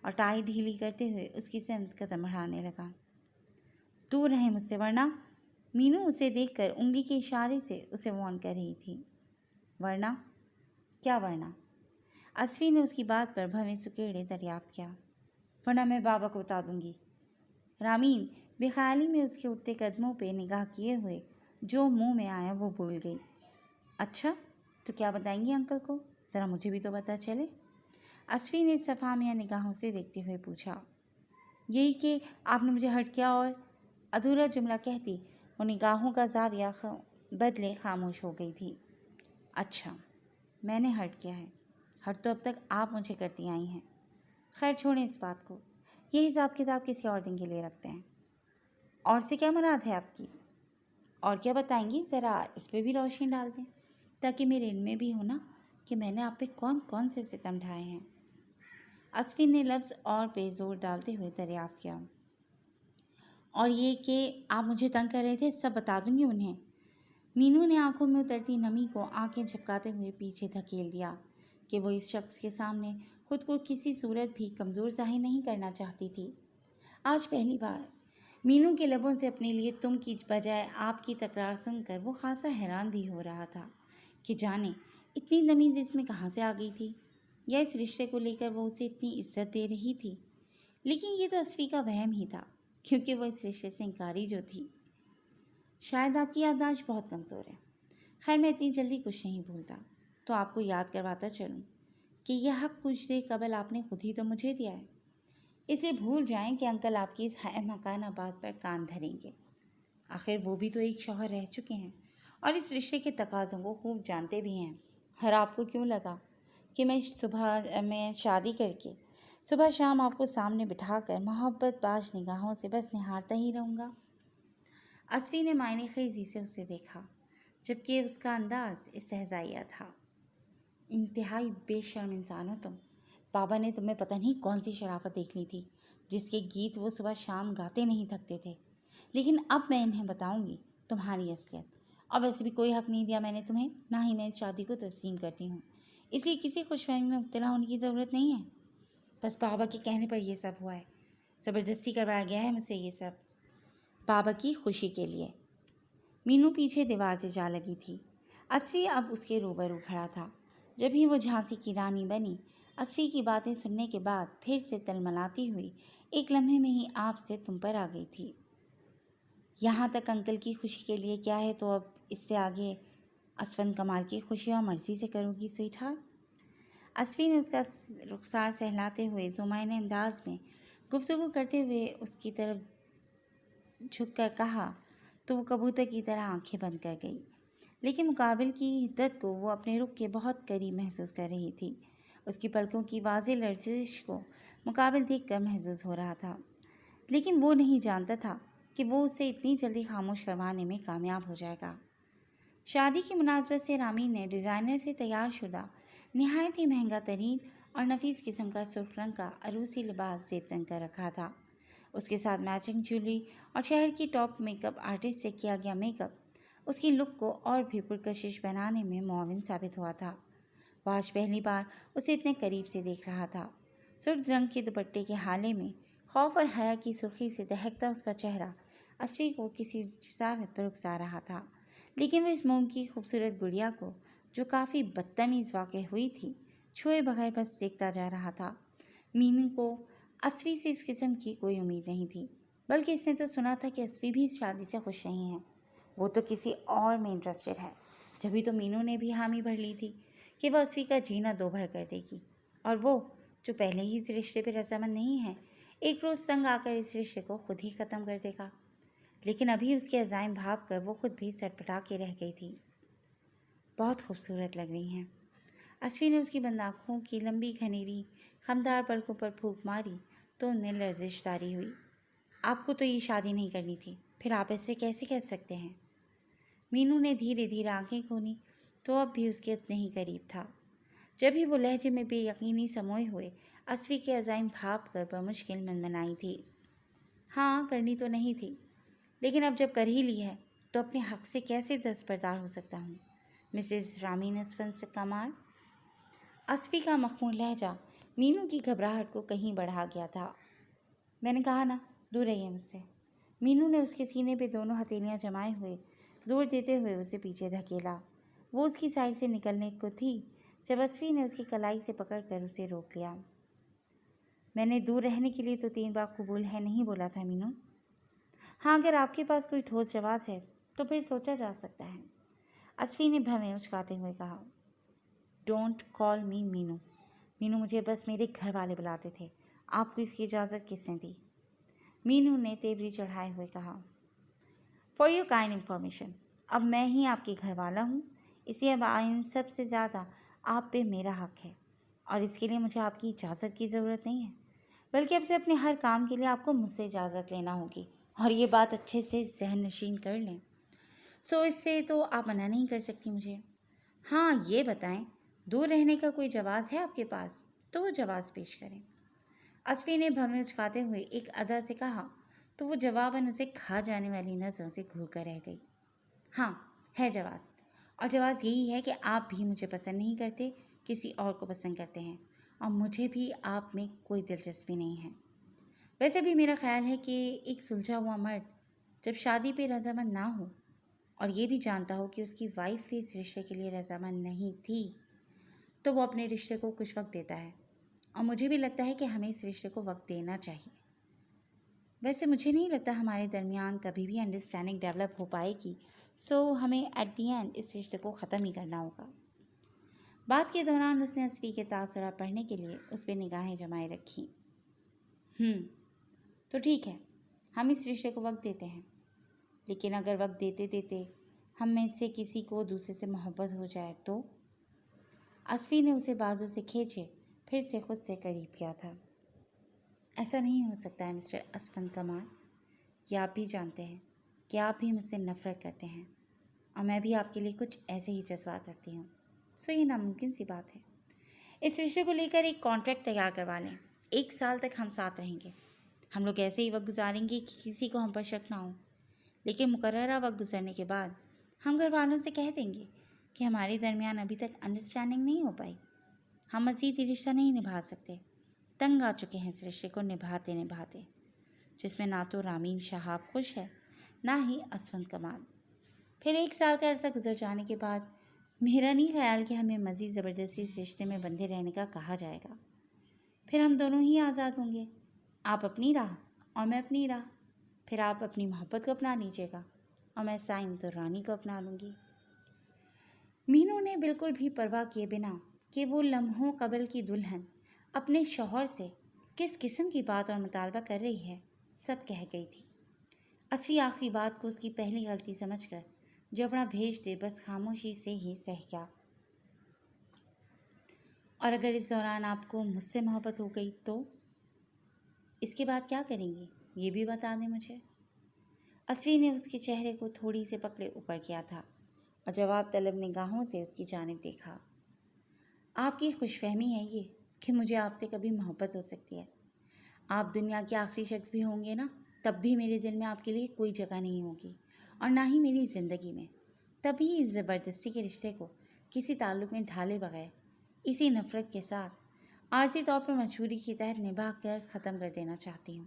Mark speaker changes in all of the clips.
Speaker 1: اور ٹائی ڈھیلی کرتے ہوئے اس کی سمت قدم بڑھانے لگا۔ دور رہیں مجھ سے ورنہ، مینو اسے دیکھ کر انگلی کے اشارے سے اسے وارن کر رہی تھی۔ ورنہ؟ کیا ورنہ؟ اصفی نے اس کی بات پر بھویں سکیڑے دریافت کیا۔ ورنہ میں بابا کو بتا دوں گی۔ رامین بے خیالی میں اس کے اٹھتے قدموں پہ نگاہ کیے ہوئے جو منہ میں آیا وہ بول گئی۔ اچھا تو کیا بتائیں گی انکل کو؟ ذرا مجھے بھی تو پتہ چلے۔ اصفی نے استفہامیہ نگاہوں سے دیکھتے ہوئے پوچھا۔ یہی کہ آپ نے مجھے ہرٹ کیا اور… ادھورا جملہ کہتی وہ نگاہوں کا زاویہ بدلے خاموش ہو گئی تھی۔ اچھا میں نے ہرٹ کیا ہے؟ ہرٹ تو اب تک آپ مجھے کرتی آئی ہیں۔ خیر چھوڑیں اس بات کو، یہ حساب کتاب کسی اور دن کے لیے رکھتے ہیں۔ اور سے کیا مراد ہے آپ کی؟ اور کیا بتائیں گی؟ ذرا اس پہ بھی روشنی ڈال دیں تاکہ میرے علم میں بھی ہو نا کہ میں نے آپ پہ کون کون سے ستم ڈھائے ہیں۔ اصفی نے لفظ اور پہ زور ڈالتے ہوئے دریافت کیا۔ اور یہ کہ آپ مجھے تنگ کر رہے تھے، سب بتا دوں گی انہیں۔ مینو نے آنکھوں میں اترتی نمی کو آنکھیں جھپکاتے ہوئے پیچھے دھکیل دیا کہ وہ اس شخص کے سامنے خود کو کسی صورت بھی کمزور ظاہر نہیں کرنا چاہتی تھی۔ آج پہلی بار مینو کے لبوں سے اپنے لیے تم کی بجائے آپ کی تکرار سن کر وہ خاصا حیران بھی ہو رہا تھا کہ جانے اتنی تمیز اس میں کہاں سے آ گئی تھی، یا اس رشتے کو لے کر وہ اسے اتنی عزت دے رہی تھی۔ لیکن یہ تو اصفی کا وہم ہی تھا، کیونکہ وہ اس رشتے سے انکاری جو تھی۔ شاید آپ کی یادداشت بہت کمزور ہے۔ خیر میں اتنی جلدی کچھ نہیں بھولتا، تو آپ کو یاد کرواتا چلوں کہ یہ حق کچھ دیر قبل آپ نے خود ہی تو مجھے دیا ہے۔ اسے بھول جائیں کہ انکل آپ کی اس احمقانہ بات پر کان دھریں گے۔ آخر وہ بھی تو ایک شوہر رہ چکے ہیں اور اس رشتے کے تقاضوں کو خوب جانتے بھی ہیں۔ اور آپ کو کیوں لگا کہ میں شادی کر کے صبح شام آپ کو سامنے بٹھا کر محبت باش نگاہوں سے بس نہارتا ہی رہوں گا؟ اصفی نے معنی خیزی سے اسے دیکھا، جبکہ اس کا انداز استہزائیہ تھا۔ انتہائی بے شرم انسان ہو تم۔ بابا نے تمہیں پتہ نہیں کون سی شرافت دیکھ لی تھی جس کے گیت وہ صبح شام گاتے نہیں تھکتے تھے۔ لیکن اب میں انہیں بتاؤں گی تمہاری اصلیت۔ اور ویسے بھی کوئی حق نہیں دیا میں نے تمہیں، نہ ہی میں اس شادی کو تسلیم کرتی ہوں، اس لیے کسی خوش فہمی میں مبتلا ہونے کی ضرورت نہیں ہے۔ بس بابا کے کہنے پر یہ سب ہوا ہے، زبردستی کروایا گیا ہے مجھ سے یہ سب، بابا کی خوشی کے لیے۔ مینو پیچھے دیوار سے جا لگی تھی۔ اصفی اب اس کے روبرو کھڑا تھا۔ جب ہی وہ جھانسی کی رانی بنی، اصفی کی باتیں سننے کے بعد پھر سے تلملاتی ہوئی ایک لمحے میں ہی آپ سے تم پر آ گئی تھی۔ یہاں تک انکل کی خوشی کے لیے کیا ہے، تو اب اس سے آگے اسفند کمال کی خوشی اور مرضی سے کرو گی سویٹ ہارٹ۔ اصفی نے اس کا رخسار سہلاتے ہوئے ذومعنی انداز میں گفتگو کرتے ہوئے اس کی طرف جھک کر کہا تو وہ کبوتر کی طرح آنکھیں بند کر گئی، لیکن مقابل کی حدت کو وہ اپنے رخ کے بہت قریب محسوس کر رہی تھی۔ اس کی پلکوں کی واضح لرزش کو مقابل دیکھ کر محسوس ہو رہا تھا، لیکن وہ نہیں جانتا تھا کہ وہ اسے اتنی جلدی خاموش کروانے میں کامیاب ہو جائے گا۔ شادی کی مناسبت سے رامین نے ڈیزائنر سے تیار شدہ نہایت ہی مہنگا ترین اور نفیس قسم کا سرخ رنگ کا عروسی لباس زیب تن کر رکھا تھا۔ اس کے ساتھ میچنگ جویلری اور شہر کی ٹاپ میک اپ آرٹسٹ سے کیا گیا میک اپ اس کی لک کو اور بھی پرکشش بنانے میں معاون ثابت ہوا تھا۔ وہ آج پہلی بار اسے اتنے قریب سے دیکھ رہا تھا۔ سرخ رنگ کے دوپٹے کے حالے میں خوف اور حیا کی سرخی سے دہکتا اس کا چہرہ اصفی کو کسی جسارت پر اکسا رہا تھا، لیکن وہ اس موم کی خوبصورت گڑیا کو جو کافی بدتمیز واقع ہوئی تھی چھوئے بغیر بس دیکھتا جا رہا تھا۔ مینو کو اصفی سے اس قسم کی کوئی امید نہیں تھی، بلکہ اس نے تو سنا تھا کہ اصفی بھی اس شادی سے خوش نہیں ہے، وہ تو کسی اور میں انٹرسٹڈ ہے۔ جبھی تو مینو نے بھی حامی بھر لی تھی کہ وہ اصفی کا جینا دو بھر کر دے گی، اور وہ جو پہلے ہی اس رشتے پہ رضامند نہیں ہے ایک روز سنگ آ کر اس رشتے کو خود ہی ختم کر دے گا۔ لیکن ابھی اس کے عزائم بھاپ کر وہ خود بھی سرپٹا کے رہ گئی تھی۔ بہت خوبصورت لگ رہی ہیں۔ اصفی نے اس کی بند آنکھوں کی لمبی گھنیری خمدار پلکوں پر پھونک ماری تو ان میں لرزش طاری ہوئی۔ آپ کو تو یہ شادی نہیں کرنی تھی، پھر آپ ایسے کیسے کہہ سکتے ہیں؟ مینو نے دھیرے دھیرے آنکھیں کھولی تو اب بھی اس کے اتنے ہی قریب تھا۔ جب ہی وہ لہجے میں بے یقینی سموئے ہوئے اصفی کے عزائم بھاپ کر بمشکل منمنائی تھی۔ ہاں کرنی تو نہیں تھی، لیکن اب جب کر ہی لی ہے تو اپنے حق سے کیسے دستبردار ہو سکتا ہوں مسز رامین اسفند کمال۔ اصفی کا مخمور لہجہ مینو کی گھبراہٹ کو کہیں بڑھا گیا تھا۔ میں نے کہا نا، دور رہیے مجھ سے۔ مینو نے اس کے سینے پہ دونوں ہتھیلیاں جمائے ہوئے زور دیتے ہوئے اسے پیچھے دھکیلا۔ وہ اس کی سائڈ سے نکلنے کو تھی جب اصفی نے اس کی کلائی سے پکڑ کر اسے روک لیا۔ میں نے دور رہنے کے لیے تو 3 بار قبول ہے نہیں بولا تھا مینو۔ ہاں، اگر آپ کے پاس کوئی ٹھوس جواز ہے تو پھر سوچا جا سکتا ہے، اصفی نے بھویں اچکاتے ہوئے کہا۔ ڈونٹ کال می مینو۔ مینو، مجھے بس میرے گھر والے بلاتے تھے، آپ کو اس کی اجازت کس نے دی؟ مینو نے تیوری چڑھائے ہوئے کہا۔ فار یور کائنڈ انفارمیشن، اب میں ہی آپ کے گھر والا ہوں، اس لیے اب آئین سب سے زیادہ آپ پہ میرا حق ہے، اور اس کے لیے مجھے آپ کی اجازت کی ضرورت نہیں ہے، بلکہ اب سے اپنے ہر کام کے لیے آپ کو مجھ سے اجازت لینا ہوگی، اور یہ بات اچھے سے ذہن نشین کر لیں۔ اس سے تو آپ منع نہیں کر سکتی مجھے۔ ہاں، یہ بتائیں، دور رہنے کا کوئی جواز ہے آپ کے پاس؟ تو وہ جواز پیش کریں۔ اصفی نے بھویں اچکاتے ہوئے ایک ادا سے کہا تو وہ جواباً اسے کھا جانے والی نظروں سے گھور کر رہ گئی۔ ہاں، ہے جواز، اور جواز یہی ہے کہ آپ بھی مجھے پسند نہیں کرتے، کسی اور کو پسند کرتے ہیں، اور مجھے بھی آپ میں کوئی دلچسپی نہیں ہے۔ ویسے بھی میرا خیال ہے کہ ایک سلجھا ہوا مرد جب شادی پہ رضامند نہ ہو اور یہ بھی جانتا ہو کہ اس کی وائف بھی اس رشتے کے لیے رضامند نہیں تھی، تو وہ اپنے رشتے کو کچھ وقت دیتا ہے، اور مجھے بھی لگتا ہے کہ ہمیں اس رشتے کو وقت دینا چاہیے۔ ویسے مجھے نہیں لگتا ہمارے درمیان کبھی بھی انڈرسٹینڈنگ ڈیولپ ہو پائے گی، ہمیں ایٹ دی اینڈ اس رشتے کو ختم ہی کرنا ہوگا۔ بات کے دوران اس نے اصفی کے تاثرات پڑھنے کے لیے اس پہ نگاہیں جمائے رکھی۔ تو ٹھیک ہے، ہم اس رشتے کو وقت دیتے ہیں، لیکن اگر وقت دیتے دیتے ہم میں سے کسی کو دوسرے سے محبت ہو جائے تو؟ اصفی نے اسے بازو سے کھینچے پھر سے خود سے قریب کیا تھا۔ ایسا نہیں ہو سکتا ہے مسٹر اسفند کمال، یہ آپ بھی جانتے ہیں کہ آپ بھی مجھ سے نفرت کرتے ہیں، اور میں بھی آپ کے لیے کچھ ایسے ہی جذبات رکھتی ہوں، یہ ناممکن سی بات ہے۔ اس رشتے کو لے کر ایک کانٹریکٹ تیار کروا لیں، 1 سال تک ہم ساتھ رہیں گے، ہم لوگ ایسے ہی وقت گزاریں گے کہ کسی کو ہم پر شک نہ ہو، لیکن مقررہ وقت گزرنے کے بعد ہم گھر والوں سے کہہ دیں گے کہ ہمارے درمیان ابھی تک انڈرسٹینڈنگ نہیں ہو پائی، ہم مزید یہ رشتہ نہیں نبھا سکتے، تنگ آ چکے ہیں اس رشتے کو نبھاتے نبھاتے، جس میں نہ تو رامین شہاب خوش ہے نہ ہی اسفند کمال۔ پھر 1 سال کا عرصہ گزر جانے کے بعد میرا نہیں خیال کہ ہمیں مزید زبردستی اس رشتے میں بندھے رہنے کا کہا جائے گا، پھر ہم دونوں ہی آزاد ہوں گے، آپ اپنی راہ اور میں اپنی راہ، پھر آپ اپنی محبت کو اپنا لیجیے گا اور میں سائم درانی کو اپنا لوں گی۔ مینو نے بالکل بھی پرواہ کیے بنا کہ وہ لمحوں قبل کی دلہن اپنے شوہر سے کس قسم کی بات اور مطالبہ کر رہی ہے سب کہہ گئی تھی۔ اصفی آخری بات کو اس کی پہلی غلطی سمجھ کر جبڑا بھیج دے بس خاموشی سے ہی سہ گیا۔ اور اگر اس دوران آپ کو مجھ سے محبت ہو گئی تو اس کے بعد کیا کریں گی، یہ بھی بتا دیں مجھے۔ اصفی نے اس کے چہرے کو تھوڑی سے پکڑے اوپر کیا تھا اور جواب طلب نگاہوں سے اس کی جانب دیکھا۔ آپ کی خوش فہمی ہے یہ کہ مجھے آپ سے کبھی محبت ہو سکتی ہے؟ آپ دنیا کے آخری شخص بھی ہوں گے نا، تب بھی میرے دل میں آپ کے لیے کوئی جگہ نہیں ہوگی، اور نہ ہی میری زندگی میں۔ تبھی اس زبردستی کے رشتے کو کسی تعلق میں ڈھالے بغیر اسی نفرت کے ساتھ عارضی طور پر مجبوری کے تحت نبھا کر ختم کر دینا چاہتی ہوں،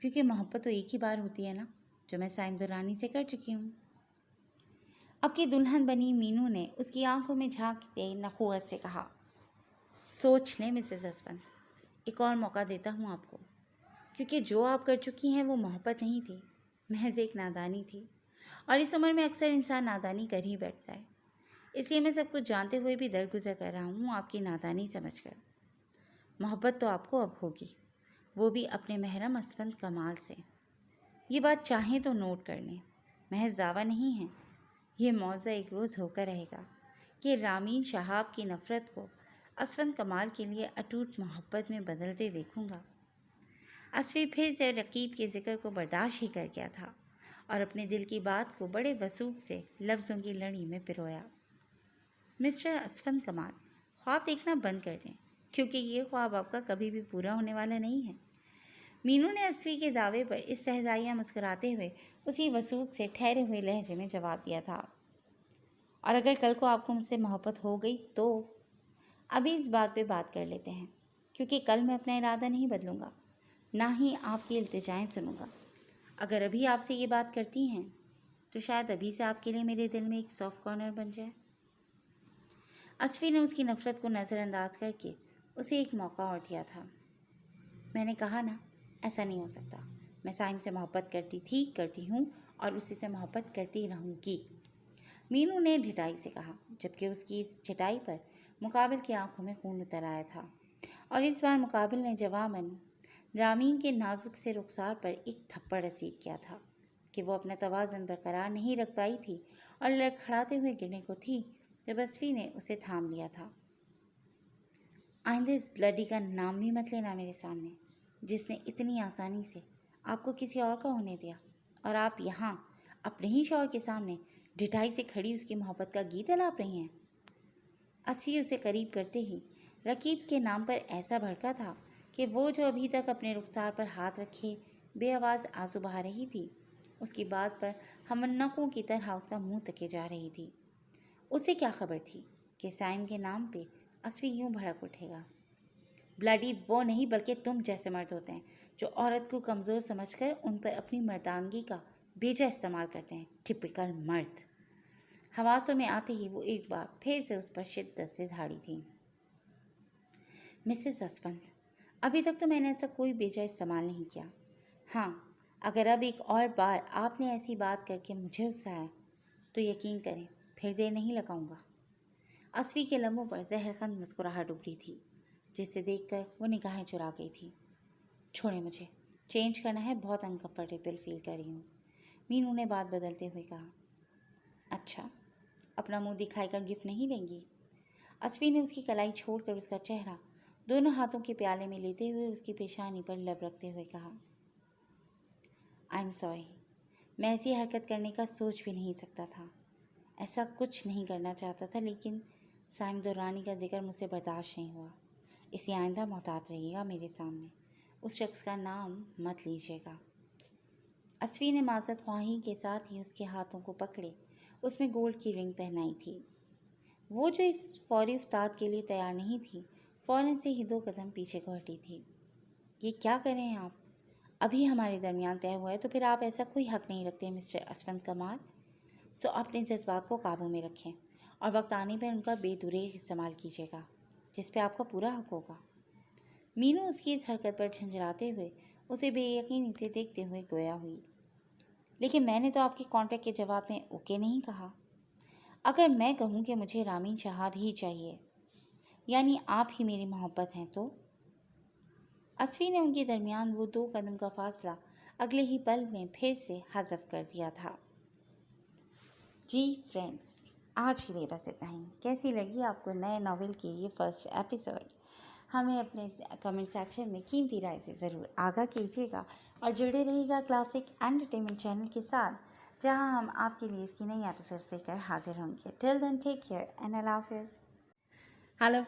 Speaker 1: کیونکہ محبت تو ایک ہی بار ہوتی ہے نا، جو میں سائم درانی سے کر چکی ہوں۔ اب کی دلہن بنی مینو نے اس کی آنکھوں میں جھانکتے نخوت سے کہا۔ سوچ لیں مسز اسفند، ایک اور موقع دیتا ہوں آپ کو، کیونکہ جو آپ کر چکی ہیں وہ محبت نہیں تھی، محض ایک نادانی تھی، اور اس عمر میں اکثر انسان نادانی کر ہی بیٹھتا ہے، اس لیے میں سب کچھ جانتے ہوئے بھی درگزر کر رہا ہوں آپ کی نادانی سمجھ کر۔ محبت تو آپ کو اب ہوگی، وہ بھی اپنے محرم اسفند کمال سے۔ یہ بات چاہیں تو نوٹ کر لیں، محض دعویٰ نہیں ہے، یہ موضوع ایک روز ہو کر رہے گا کہ رامین شہاب کی نفرت کو اسفند کمال کے لیے اٹوٹ محبت میں بدلتے دیکھوں گا۔ اصفی پھر سے رقیب کے ذکر کو برداشت ہی کر گیا تھا اور اپنے دل کی بات کو بڑے وثوق سے لفظوں کی لڑی میں پرویا۔ مسٹر اسفند کمال، خواب دیکھنا بند کر دیں، کیونکہ یہ خواب آپ کا کبھی بھی پورا ہونے والا نہیں ہے۔ مینو نے اصفی کے دعوے پر استہزائیہ مسکراتے ہوئے اسی وثوق سے ٹھہرے ہوئے لہجے میں جواب دیا تھا۔ اور اگر کل کو آپ کو مجھ سے محبت ہو گئی تو ابھی اس بات پہ بات کر لیتے ہیں۔ کیونکہ کل میں اپنا ارادہ نہیں بدلوں گا، نہ ہی آپ کی التجائیں سنوں گا۔ اگر ابھی آپ سے یہ بات کرتی ہیں تو شاید ابھی سے آپ کے لیے میرے دل میں ایک سافٹ کارنر بن جائے۔ اصفی نے اس کی نفرت کو نظر انداز کر کے اسے ایک موقع اور دیا تھا۔ میں نے کہا نا، ایسا نہیں ہو سکتا۔ میں سائم سے محبت کرتی ہوں اور اسی سے محبت کرتی رہوں گی، مینو نے ڈھٹائی سے کہا، جبکہ اس کی اس ڈھٹائی پر مقابل کی آنکھوں میں خون اتر آیا تھا، اور اس بار مقابل نے جواباً رامین کے نازک سے رخسار پر ایک تھپڑ رسید کیا تھا کہ وہ اپنا توازن برقرار نہیں رکھ پائی تھی اور لڑکھڑاتے ہوئے گرنے کو تھی جب اصفی نے اسے تھام لیا تھا۔ آئندہ اس بلڈی کا نام بھی مت لینا میرے سامنے، جس نے اتنی آسانی سے آپ کو کسی اور کا ہونے دیا، اور آپ یہاں اپنے ہی شوہر کے سامنے ڈھٹائی سے کھڑی اس کی محبت کا گیت الاپ رہی ہیں۔ اصفی اسے قریب کرتے ہی رقیب کے نام پر ایسا بھڑکا تھا کہ وہ جو ابھی تک اپنے رخسار پر ہاتھ رکھے بے آواز آنسو بہا رہی تھی، اس کی بات پر ہمنکوں کی طرح اس کا منہ تکے جا رہی تھی۔ اسے کیا خبر تھی کہ سائم کے نام پہ اصفی یوں بھڑک اٹھے گا۔ بلڈی وہ نہیں بلکہ تم جیسے مرد ہوتے ہیں جو عورت کو کمزور سمجھ کر ان پر اپنی مردانگی کا بیجا استعمال کرتے ہیں، ٹپیکل مرد۔ حواسوں میں آتے ہی وہ ایک بار پھر سے اس پر شدت سے دھاڑی تھی۔ مسز اسفند، ابھی تک تو میں نے ایسا کوئی بیجا استعمال نہیں کیا۔ ہاں، اگر اب ایک اور بار آپ نے ایسی بات کر کے مجھے اکسایا تو یقین کریں پھر دیر نہیں لگاؤں گا۔ اصفی کے لبوں پر زہرخند مسکراہٹ ابھری تھی، جسے دیکھ کر وہ نگاہیں چرا گئی تھی۔ چھوڑیں مجھے، چینج کرنا ہے، بہت انکمفرٹیبل فیل کر رہی ہوں، مینو نے بات بدلتے ہوئے کہا۔ اچھا، اپنا منہ دکھائی کا گفٹ نہیں لیں گی؟ اصفی نے اس کی کلائی چھوڑ کر اس کا چہرہ دونوں ہاتھوں کے پیالے میں لیتے ہوئے اس کی پیشانی پر لب رکھتے ہوئے کہا۔ آئی ایم سوری، میں ایسی حرکت کرنے کا سوچ بھی نہیں سکتا تھا، ایسا کچھ نہیں کرنا چاہتا تھا، لیکن سائم درانی کا ذکر مجھ سے برداشت نہیں ہوا، اسی آئندہ محتاط رہیے گا، میرے سامنے اس شخص کا نام مت لیجیے گا۔ اصفی نے معذرت خواہی کے ساتھ ہی اس کے ہاتھوں کو پکڑے اس میں گولڈ کی رنگ پہنائی تھی۔ وہ جو اس فوری افتاد کے لیے تیار نہیں تھی، فوراً سے ہی 2 قدم پیچھے کو ہٹی تھی۔ یہ کیا کر رہے ہیں آپ؟ ابھی ہمارے درمیان طے ہوا ہے تو پھر آپ ایسا کوئی حق نہیں رکھتے مسٹر اسفند کمار۔ سو اپنے جذبات کو قابو میں رکھیں اور وقت آنے پر ان کا بے دریغ استعمال کیجیے گا، جس پہ آپ کا پورا حق ہوگا۔ مینو اس کی اس حرکت پر جھنجھلاتے ہوئے اسے بے یقینی سے دیکھتے ہوئے گویا ہوئی۔ لیکن میں نے تو آپ کے کانٹریکٹ کے جواب میں اوکے نہیں کہا۔ اگر میں کہوں کہ مجھے رامین شہاب ہی چاہیے، یعنی آپ ہی میری محبت ہیں، تو؟ اصفی نے ان کے درمیان وہ 2 قدم کا فاصلہ اگلے ہی پل میں پھر سے حذف کر دیا تھا۔ جی فرینڈز، آج کے لیے بس اتنا ہی۔ کیسی لگی آپ کو نئے ناول کی یہ فرسٹ ایپیسوڈ؟ ہمیں اپنے کمنٹ سیکشن میں قیمتی رائے سے ضرور آگاہ کیجیے گا، اور جڑے رہے گا کلاسک انٹرٹینمنٹ چینل کے ساتھ، جہاں ہم آپ کے لیے اس کی نئی ایپیسوڈ لے کر حاضر ہوں گے۔ ٹل دین ٹیک کیئر اینڈ اللہ حافظ۔ ہیلو